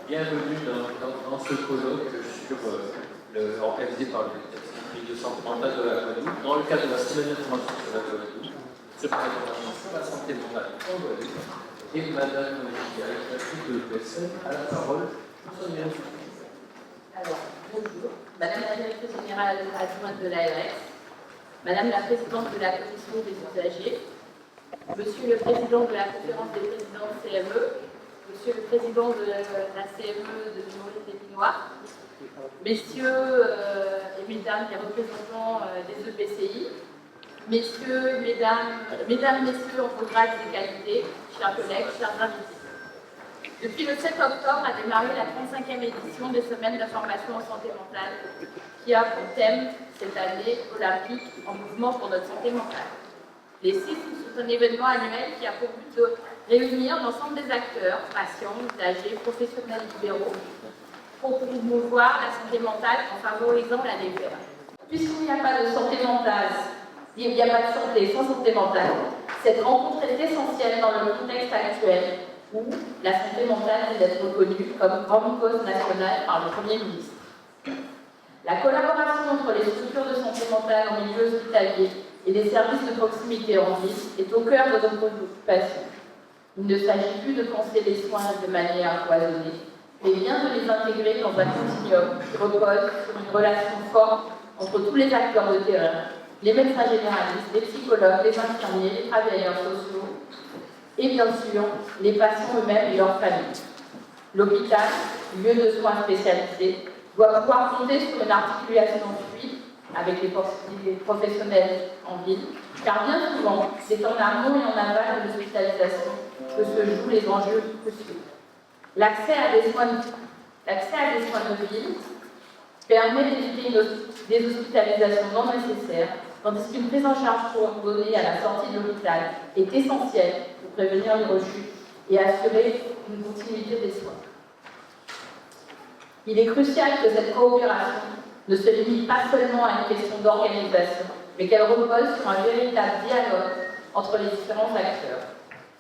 Bienvenue dans ce colloque organisé par le Centre de santé mentale de la Guadeloupe, dans le cadre de la Semaine internationale de la Guadeloupe, se présentant sur la santé mentale en Guadeloupe. Et Madame Directrice de l'EPSM a la parole pour son émission. Alors, bonjour. Madame la Directrice Générale adjointe de l'ARS, Madame la Présidente de la Commission des usagers, Monsieur le Président de la Conférence des présidents de CME, Monsieur le Président de la CME de Maurice Épinois, Messieurs et Mesdames les représentants des EPCI, Messieurs, Messieurs en grade et qualité, chers collègues, chers invités. Depuis le 7 octobre a démarré la 35e édition des Semaines d'information en santé mentale, qui a pour thème cette année olympique en mouvement pour notre santé mentale. Les CIS sont un événement annuel qui a pour but de réunir l'ensemble des acteurs, patients, usagers, professionnels libéraux, pour promouvoir la santé mentale en favorisant la découverte. Puisqu'il n'y a pas de santé mentale, il n'y a pas de santé sans santé mentale, cette rencontre est essentielle dans le contexte actuel où la santé mentale vient d'être reconnue comme grande cause nationale par le Premier ministre. La collaboration entre les structures de santé mentale en milieu hospitalier et les services de proximité en ville est au cœur de nos préoccupations. Il ne s'agit plus de penser les soins de manière cloisonnée, mais bien de les intégrer dans un continuum qui repose sur une relation forte entre tous les acteurs de terrain, les médecins généralistes, les psychologues, les infirmiers, les travailleurs sociaux et bien sûr les patients eux-mêmes et leurs familles. L'hôpital, lieu de soins spécialisés, doit pouvoir compter sur une articulation fluide avec les professionnels en ville, car bien souvent, c'est en amont et en aval de l'hospitalisation que se jouent les enjeux cruciaux. L'accès à des soins de ville permet d'éviter des hospitalisations non nécessaires, tandis qu'une prise en charge coordonnée à la sortie de l'hôpital est essentielle pour prévenir les rechutes et assurer une continuité des soins. Il est crucial que cette coopération ne se limite pas seulement à une question d'organisation, mais qu'elle repose sur un véritable dialogue entre les différents acteurs.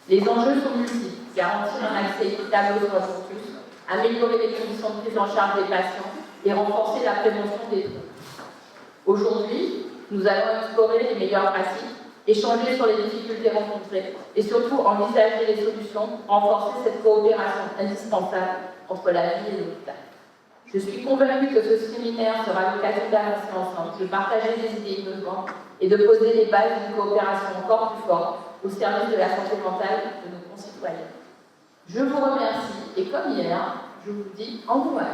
Les enjeux sont multiples: garantir un accès équitable aux soins pour tous, améliorer les conditions de prise en charge des patients et renforcer la prévention des troubles. Aujourd'hui, nous allons explorer les meilleures pratiques, échanger sur les difficultés rencontrées et surtout envisager les solutions pour renforcer cette coopération indispensable entre la vie et l'hôpital. Je suis convaincue que ce séminaire sera l'occasion d'avancer ensemble, de partager des idées innovantes et de poser les bases d'une coopération encore plus forte au service de la santé mentale de nos concitoyens. Je vous remercie et comme hier, je vous dis en vous-même.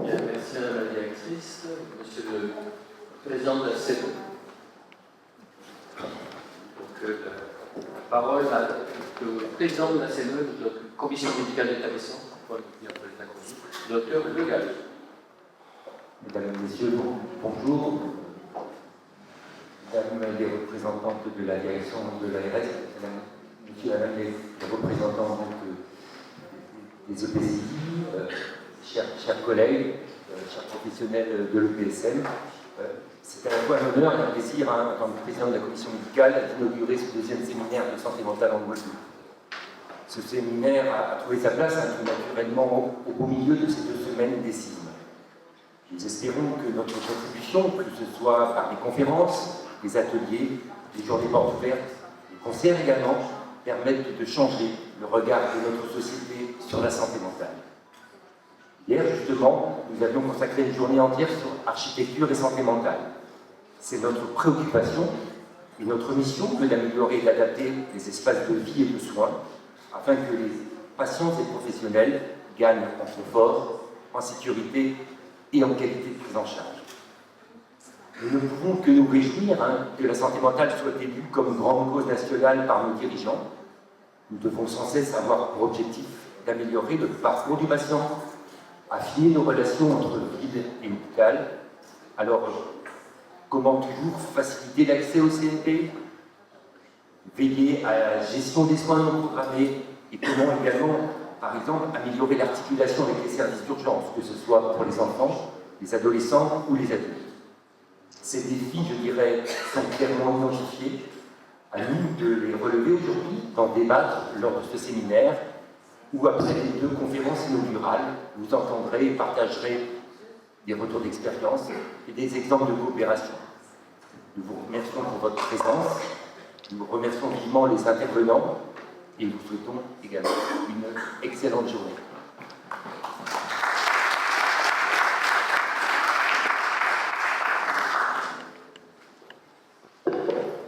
Bien, merci Madame la Directrice, Monsieur le Président de la CME. Donc, la parole au Président de la CME, de la Commission médicale d'établissement, Docteur Le Gall. Mesdames et Messieurs, bonjour. Mesdames les représentantes de la direction de l'ARS, Madame les représentants des EPCI, chers collègues, chers professionnels de l'EPSM, c'est à la fois un honneur et un plaisir, en tant que président de la commission médicale, d'inaugurer ce deuxième séminaire de santé mentale en Guadeloupe. Ce séminaire a trouvé sa place naturellement au beau milieu de ces 2 semaines décisives. Nous espérons que notre contribution, que ce soit par des conférences, des ateliers, des journées portes ouvertes, des concerts également, permettent de changer le regard de notre société sur la santé mentale. Hier, justement, nous avions consacré une journée entière sur architecture et santé mentale. C'est notre préoccupation et notre mission que d'améliorer et d'adapter les espaces de vie et de soins afin que les patients et professionnels gagnent en confort, en sécurité et en qualité de prise en charge. Nous ne pouvons que nous réjouir que la santé mentale soit élue comme grande cause nationale par nos dirigeants. Nous devons sans cesse avoir pour objectif d'améliorer le parcours du patient, affiner nos relations entre ville et hôpital. Alors, comment toujours faciliter l'accès au CNP, veiller à la gestion des soins non programmés et comment également, par exemple, améliorer l'articulation avec les services d'urgence, que ce soit pour les enfants, les adolescents ou les adultes. Ces défis, je dirais, sont clairement identifiés. À nous de les relever aujourd'hui, d'en débattre lors de ce séminaire, ou après les 2 conférences inaugurales, vous entendrez et partagerez des retours d'expérience et des exemples de coopération. Nous vous remercions pour votre présence, nous remercions vivement les intervenants et nous souhaitons également une excellente journée.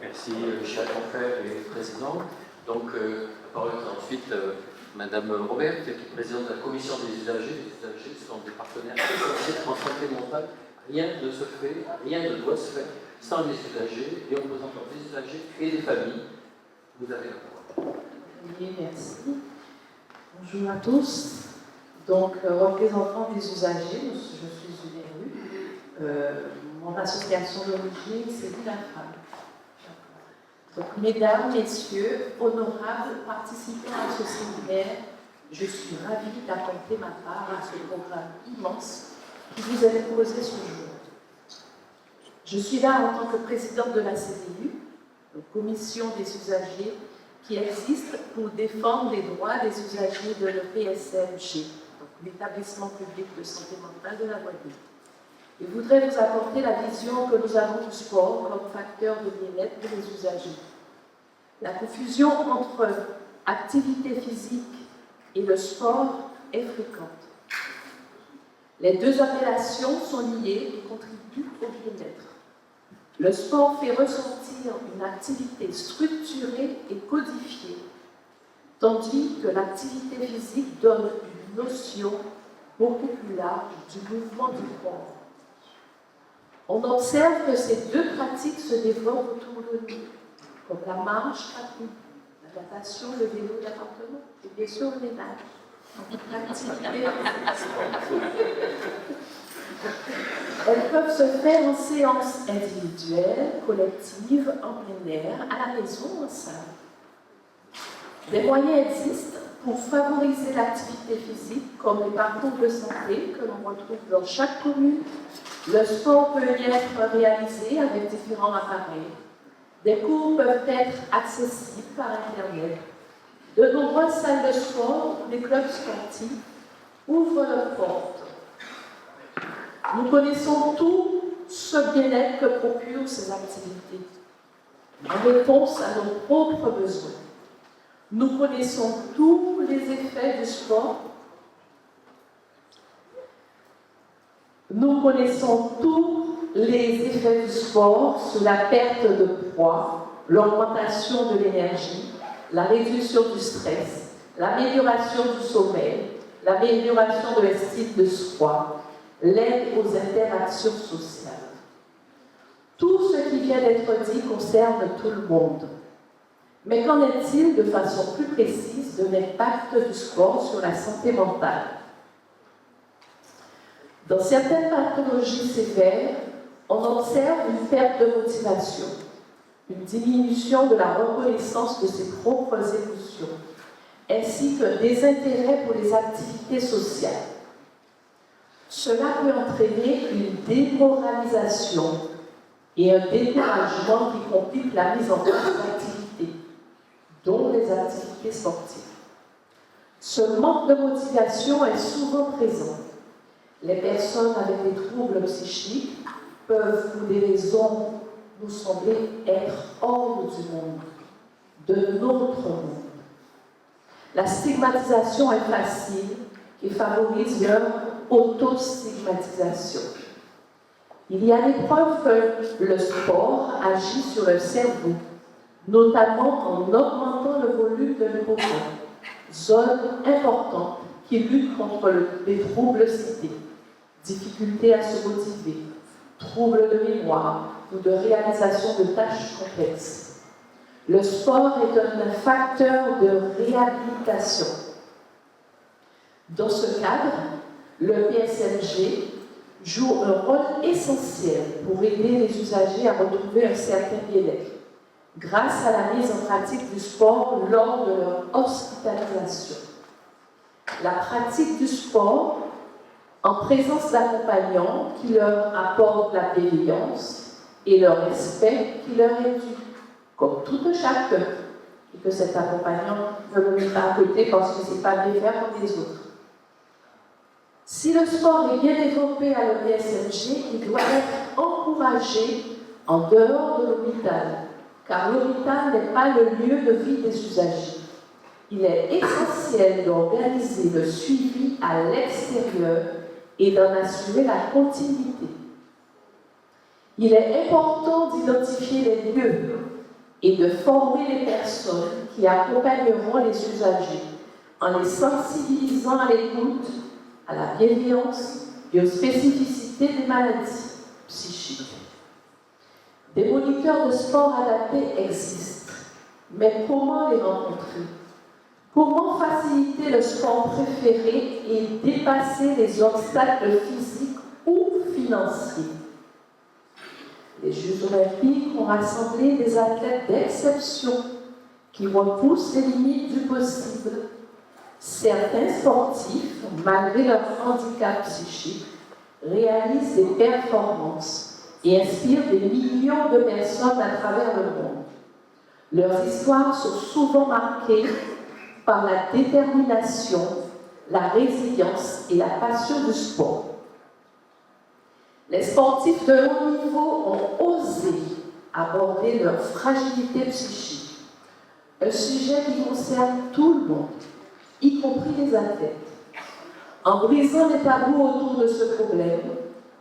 Merci, cher confrère et président. Donc, la parole est ensuite Madame Robert, qui est présidente de la commission des usagers. Les usagers sont des partenaires essentiels en santé mentale. Rien ne se fait, rien ne doit se faire sans les usagers, et on présente des usagers et des familles. Vous avez la parole. Oui, merci. Bonjour à tous. Donc, représentant des usagers, je suis une élue. Mon association d'origine, c'est l'UNAFAM. Donc, mesdames, messieurs, honorables participants à ce séminaire, je suis ravie d'apporter ma part à ce programme immense qui vous est proposé ce jour. Je suis là en tant que présidente de la CDU, la Commission des usagers, qui existe pour défendre les droits des usagers de l'EPSMG, donc l'établissement public de santé mentale de la Guadeloupe. Je voudrais vous apporter la vision que nous avons du sport comme facteur de bien-être pour les usagers. La confusion entre activité physique et le sport est fréquente. Les 2 appellations sont liées et contribuent au bien-être. Le sport fait ressentir une activité structurée et codifiée, tandis que l'activité physique donne une notion beaucoup plus large du mouvement du corps. On observe que ces 2 pratiques se développent autour de nous, comme la marche à pied, la natation, le vélo d'appartement et bien sûr le ménage. Elles peuvent se faire en séance individuelle, collective, en plein air, à la maison ou en salle. Des moyens existent pour favoriser l'activité physique, comme les parcours de santé que l'on retrouve dans chaque commune. Le sport peut y être réalisé avec différents appareils. Des cours peuvent être accessibles par Internet. De nombreuses salles de sport ou des clubs sportifs ouvrent leurs portes. Nous connaissons tout ce bien-être que procurent ces activités, en réponse à nos propres besoins. Nous connaissons tous les effets du sport. Nous connaissons tous les effets du sport sur la perte de poids, l'augmentation de l'énergie, la réduction du stress, l'amélioration du sommeil, l'amélioration de l'estime de soi, l'aide aux interactions sociales. Tout ce qui vient d'être dit concerne tout le monde. Mais qu'en est-il de façon plus précise de l'impact du sport sur la santé mentale? Dans certaines pathologies sévères, on observe une perte de motivation, une diminution de la reconnaissance de ses propres émotions, ainsi qu'un désintérêt pour les activités sociales. Cela peut entraîner une démoralisation et un découragement qui complique la mise en place d'activités, dont les activités sportives. Ce manque de motivation est souvent présent. Les personnes avec des troubles psychiques peuvent, pour des raisons nous sembler être hors du monde, de notre monde. La stigmatisation est facile et favorise leur autostigmatisation. Il y a des preuves que le sport agit sur le cerveau, notamment en augmentant le volume de l'hippocampe, zone importante qui lutte contre les troubles cités, difficulté à se motiver, troubles de mémoire ou de réalisation de tâches complexes. Le sport est un facteur de réhabilitation. Dans ce cadre, le PSMG joue un rôle essentiel pour aider les usagers à retrouver un certain bien-être, grâce à la mise en pratique du sport lors de leur hospitalisation. La pratique du sport, en présence d'accompagnants qui leur apportent la bienveillance, et le respect qui leur est dû, comme tout un chacun, et que cet accompagnant ne le met pas à côté parce que ce n'est pas bien faire comme les autres. Si le sport est bien développé à l'EPSMG, il doit être encouragé en dehors de l'hôpital, car l'hôpital n'est pas le lieu de vie des usagers. Il est essentiel d'organiser le suivi à l'extérieur et d'en assurer la continuité. Il est important d'identifier les lieux et de former les personnes qui accompagneront les usagers en les sensibilisant à l'écoute, à la bienveillance et aux spécificités des maladies psychiques. Des moniteurs de sport adaptés existent, mais comment les rencontrer? Comment faciliter le sport préféré et dépasser les obstacles physiques ou financiers? Les Jeux olympiques ont rassemblé des athlètes d'exception qui repoussent les limites du possible. Certains sportifs, malgré leur handicap psychique, réalisent des performances et inspirent des millions de personnes à travers le monde. Leurs histoires sont souvent marquées par la détermination, la résilience et la passion du sport. Les sportifs de haut niveau ont osé aborder leur fragilité psychique, un sujet qui concerne tout le monde, y compris les athlètes. En brisant les tabous autour de ce problème,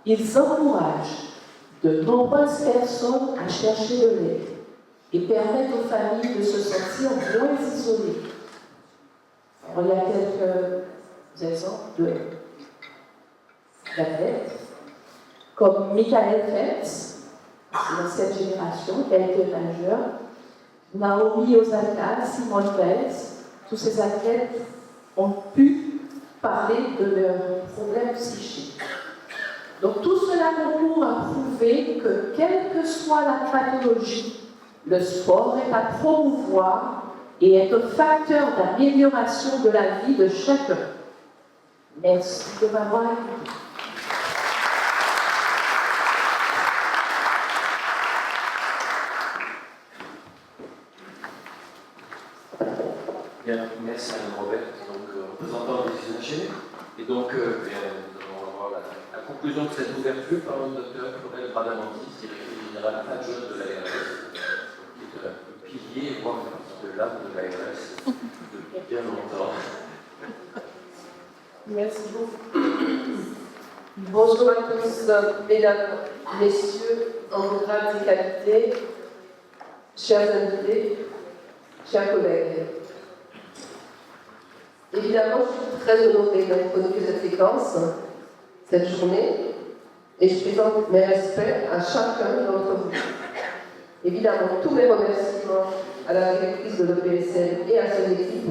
ils encouragent de nombreuses personnes à chercher de l'aide et permettent aux familles de se sentir moins isolées. Alors, il y a quelques exemples d'athlètes, comme Michael Phelps, l'ancienne génération, qui a été nageur, Naomi Osaka, Simone Biles. Tous ces athlètes ont pu parler de leurs problèmes psychiques. Donc tout cela concourt à prouver que, quelle que soit la pathologie, le sport est à promouvoir et est un facteur d'amélioration de la vie de chacun. Merci de m'avoir écouté. Bien, merci Madame Robert, donc représentant des usagers. Et donc, nous allons avoir la conclusion de cette ouverture par le docteur Claudel Bradamanti, directeur général adjoint de l'ARS, qui est le pilier, voire de l'âme de l'ARS depuis bien longtemps. Merci beaucoup. Bonjour à tous, mesdames, messieurs, en vos grades et qualités, chers invités, chers collègues. Évidemment, je suis très honorée d'introduire cette séquence, cette journée, et je présente mes respects à chacun d'entre vous. Évidemment, tous mes remerciements à la directrice de l'EPSM et à son équipe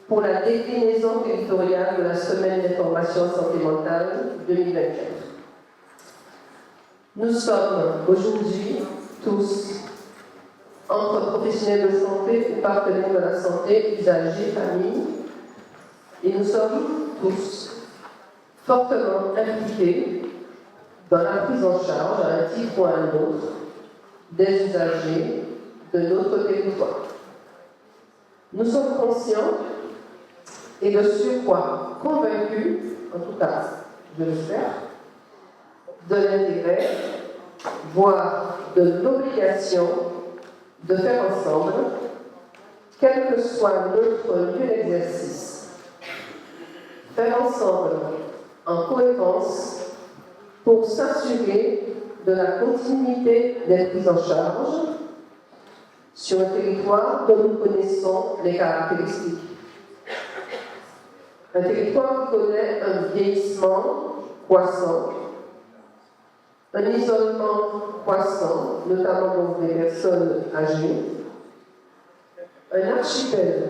pour la déclinaison territoriale de la Semaine d'information santé mentale 2024. Nous sommes aujourd'hui tous entre professionnels de santé ou partenaires de la santé, usagers, familles, et nous sommes tous fortement impliqués dans la prise en charge, à un titre ou à un autre, des usagers de notre territoire. Nous sommes conscients et de surcroît convaincus, en tout cas, je l'espère, de l'intérêt, voire de l'obligation de faire ensemble, quel que soit notre lieu d'exercice, faire ensemble en cohérence pour s'assurer de la continuité des prises en charge sur un territoire dont nous connaissons les caractéristiques. Un territoire qui connaît un vieillissement croissant, un isolement croissant, notamment pour les personnes âgées, un archipel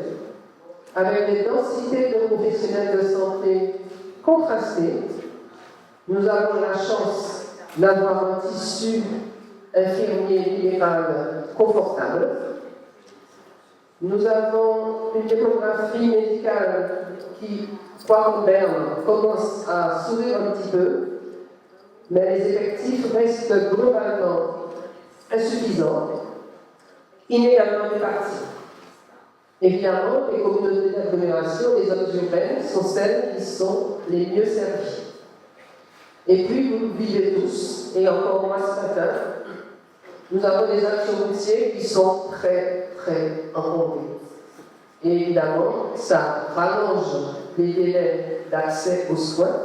avec des densités de professionnels de santé contrastées. Nous avons la chance d'avoir un tissu infirmier libéral confortable. Nous avons une démographie médicale qui, quoi qu'en berne, commence à sourire un petit peu, mais les effectifs restent globalement insuffisante, inégalement répartie. Évidemment, les communautés d'agglomération, les zones urbaines, sont celles qui sont les mieux servies. Et puis, vous le vivez tous, et encore moi ce matin, nous avons des axes routiers qui sont très, très encombrés. Et évidemment, ça rallonge les délais d'accès aux soins,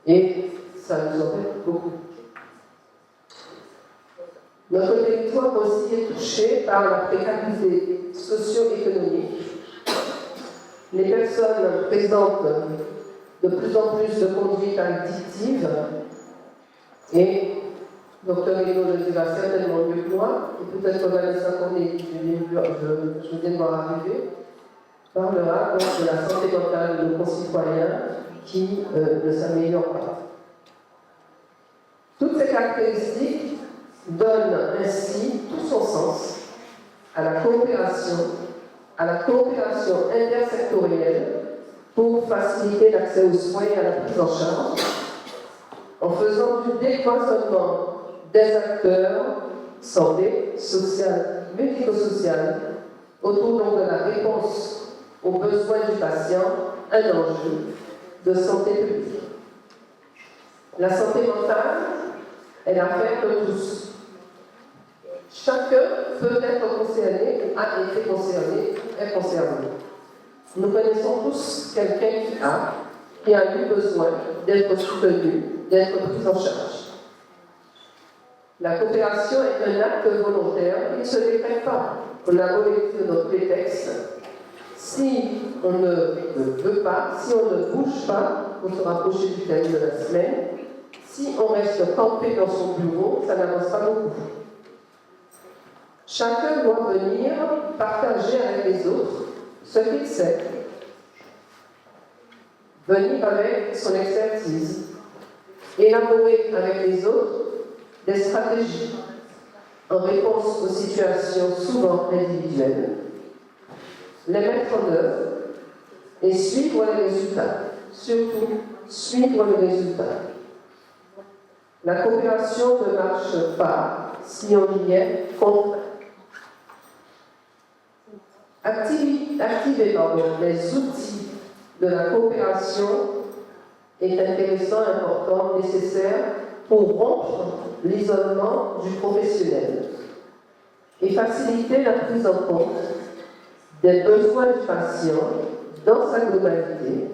et ça nous embête beaucoup. Notre territoire aussi est touché par la précarité socio-économique. Les personnes présentent de plus en plus de conduites addictives et Dr. Hino le dira certainement mieux que moi, et peut-être Vanessa Cornet, je viens de voir arriver, parlera donc de la santé mentale de nos concitoyens qui ne s'améliore pas. Toutes ces caractéristiques donnent ainsi tout son sens à la coopération intersectorielle pour faciliter l'accès aux soins et à la prise en charge, en faisant du décloisonnement des acteurs santé, sociale, médico-sociale, autour donc de la réponse aux besoins du patient, un enjeu de santé publique. La santé mentale est l'affaire de tous. Chacun peut être concerné, a été concerné, est concerné. Nous connaissons tous quelqu'un qui a eu besoin d'être soutenu, d'être pris en charge. La coopération est un acte volontaire qui ne se décrète pas. On a beau lecture dans tous les textes. Si on ne veut pas, si on ne bouge pas pour se rapprocher du thème de la semaine, si on reste campé dans son bureau, ça n'avance pas beaucoup. Chacun doit venir partager avec les autres ce qu'il sait, venir avec son expertise, élaborer avec les autres des stratégies en réponse aux situations souvent individuelles, les mettre en œuvre et suivre les résultats. Surtout, suivre les résultats. La coopération ne marche pas si on y est contraint. Activer les outils de la coopération est intéressant, important, nécessaire pour rompre l'isolement du professionnel et faciliter la prise en compte des besoins du patient dans sa globalité,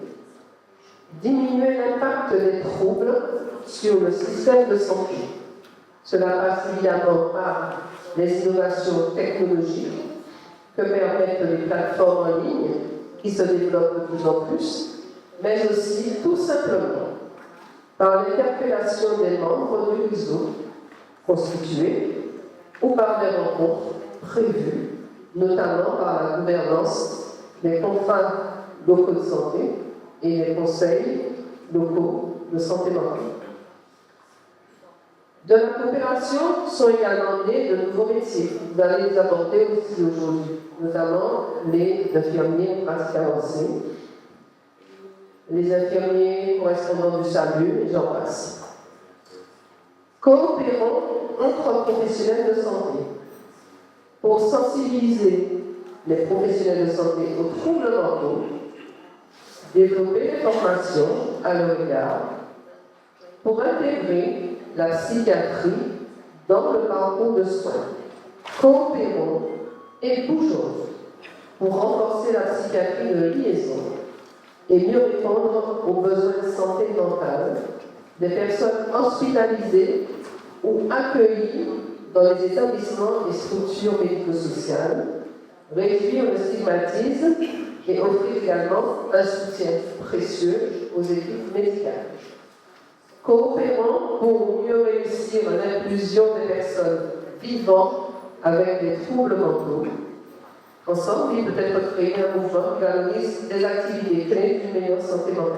diminuer l'impact des troubles sur le système de santé. Cela passe évidemment par les innovations technologiques que permettent les plateformes en ligne qui se développent de plus en plus, mais aussi tout simplement par l'interpellation des membres du réseau constitué ou par des rencontres prévues, notamment par la gouvernance des contrats locaux de santé et des conseils locaux de santé mentale. De la coopération sont également nés de nouveaux métiers. Vous allez les aborder aussi aujourd'hui, notamment les infirmiers en pratique avancée, les infirmiers correspondants du SAMU, et j'en passe. Coopérons entre professionnels de santé pour sensibiliser les professionnels de santé aux troubles mentaux, développer des formations à leur égard, pour intégrer la psychiatrie dans le parcours de soins. Coopérons et bougeons pour renforcer la psychiatrie de liaison et mieux répondre aux besoins de santé mentale des personnes hospitalisées ou accueillies dans les établissements et structures médico-sociales, réduire le stigmatisme et offrir également un soutien précieux aux équipes médicales. Coopérons pour mieux réussir l'inclusion des personnes vivant avec des troubles mentaux. Ensemble, il peut être créé un mouvement qui valorise des activités clés d'une meilleure santé mentale.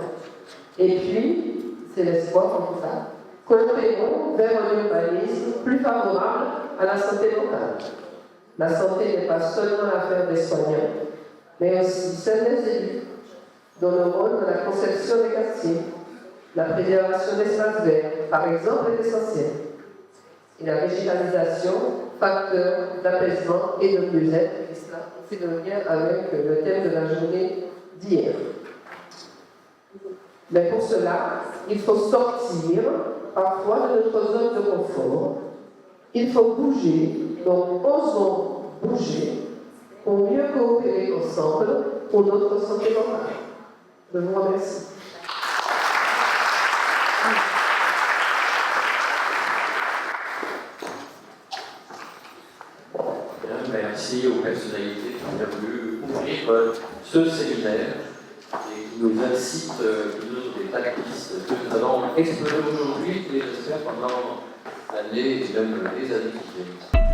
Et puis, c'est l'espoir en tout cas, coopérons vers un urbanisme plus favorable à la santé mentale. La santé n'est pas seulement l'affaire des soignants, mais aussi celle des élus, dont le rôle dans la conception des quartiers, la préservation d'espaces verts, par exemple, est essentiel. et la végétalisation, facteur d'apaisement et de mieux-être. Et cela fait de lien avec le thème de la journée d'hier. Mais pour cela, il faut sortir parfois de notre zone de confort. Il faut bouger, donc osons bouger pour mieux coopérer ensemble pour notre santé mentale. Je vous remercie. Merci aux personnalités qui ont bien voulu ouvrir ce séminaire et qui nous incitent, qui nous donnent des tas de pistes que nous allons explorer aujourd'hui et j'espère pendant l'année et même les années qui viennent.